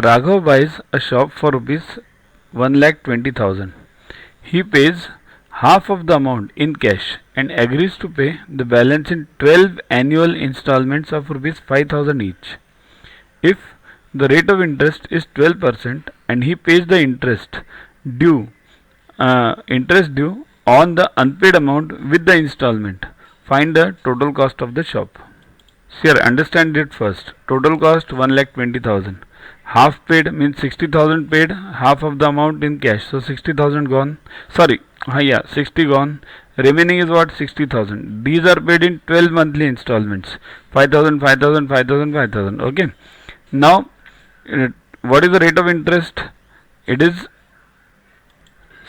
Raghav buys a shop for rupees 1,20,000. He pays half of the amount in cash and agrees to pay the balance in 12 annual installments of rupees 5,000 each. If the rate of interest is 12% and he pays the due interest due on the unpaid amount with the installment, find the total cost of the shop. Here, understand it first. Total cost 1,20,000. Half paid means 60,000 paid, half of the amount in cash. So 60,000 gone. Sorry, 60 gone. Remaining is what? 60,000. These are paid in 12 monthly installments. 5,000, 5,000, 5,000, 5,000. Okay. Now, what is the rate of interest? It is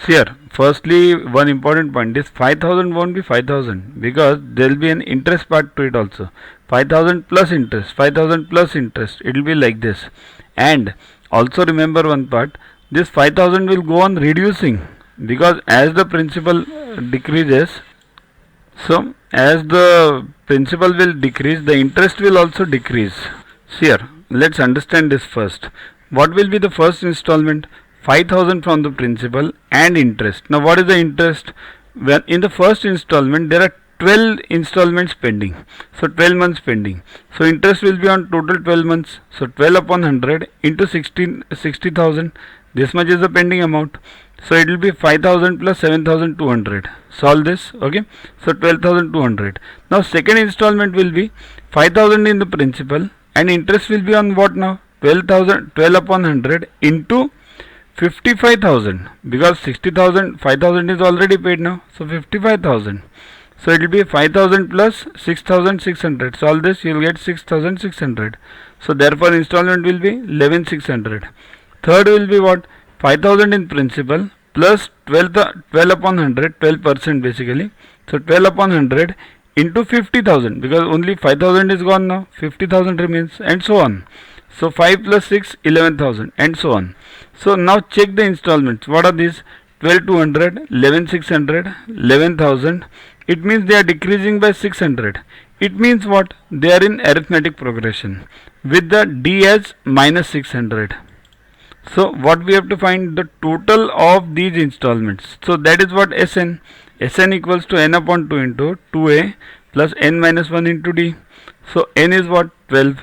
here. Firstly, one important point is 5,000 won't be 5,000 because there will be an interest part to it also. 5,000 plus interest, 5,000 plus interest. It will be like this. And also remember one part, this 5,000 will go on reducing because as the principal decreases, so as the principal will decrease, the interest will also decrease. Here, let's understand this first. What will be the first installment? 5,000 from the principal and interest. Now what is the interest? When in the first installment there are 12 installments pending. So 12 months pending. So interest will be on total 12 months. So 12 upon 100 into 60,000. This much is the pending amount. So it will be 5,000 plus 7,200. Solve this. Okay. So 12,200. Now second installment will be 5,000 in the principal and interest will be on what now? 12,000, 12 upon 100 into 55,000 because 60,000, 5,000 is already paid now. So 55,000. So it will be 5,000 plus 6,600. Solve this, you will get 6,600. So therefore installment will be 11,600. Third will be what? 5,000 in principal plus 12 upon 100, 12% basically. So 12 upon 100 into 50,000 because only 5,000 is gone now. 50,000 remains and so on. So 5 plus 6, 11,000 and so on. So now check the installments. What are these? 12,200, 11,600, 11,000. It means they are decreasing by 600. It means what? They are in arithmetic progression with the D as minus 600. So what we have to find? The total of these installments. So that is what Sn. Sn equals to n upon 2 into 2a plus n minus 1 into d. So n is what? 12.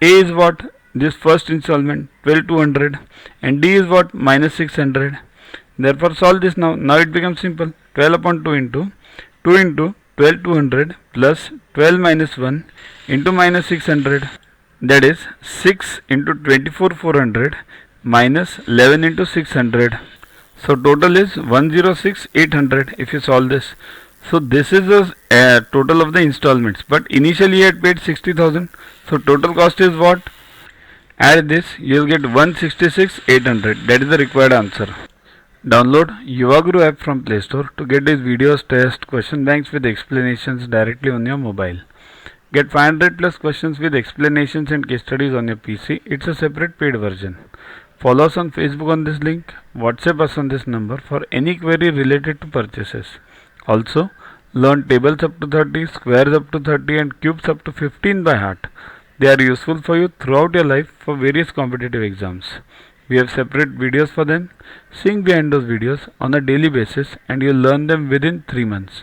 A is what? This first installment 12,200 and D is what? Minus 600. Therefore solve this now. Now it becomes simple. 12 upon 2 into 12,200 plus 12 minus 1 into minus 600. That is 6 into 24,400 minus 11 into 600. So total is 106,800 if you solve this. So this is the total of the installments. But initially he had paid 60,000. So total cost is what? Add this, you will get 166,800. That is the required answer. Download Yuva Guru app from Play Store to get these videos, tests, question banks with explanations directly on your mobile. Get 500 plus questions with explanations and case studies on your PC. It's a separate paid version. Follow us on Facebook on this link. WhatsApp us on this number for any query related to purchases. Also, learn tables up to 30, squares up to 30 and cubes up to 15 by heart. They are useful for you throughout your life for various competitive exams. We have separate videos for them. Seeing behind those videos on a daily basis and you'll learn them within 3 months.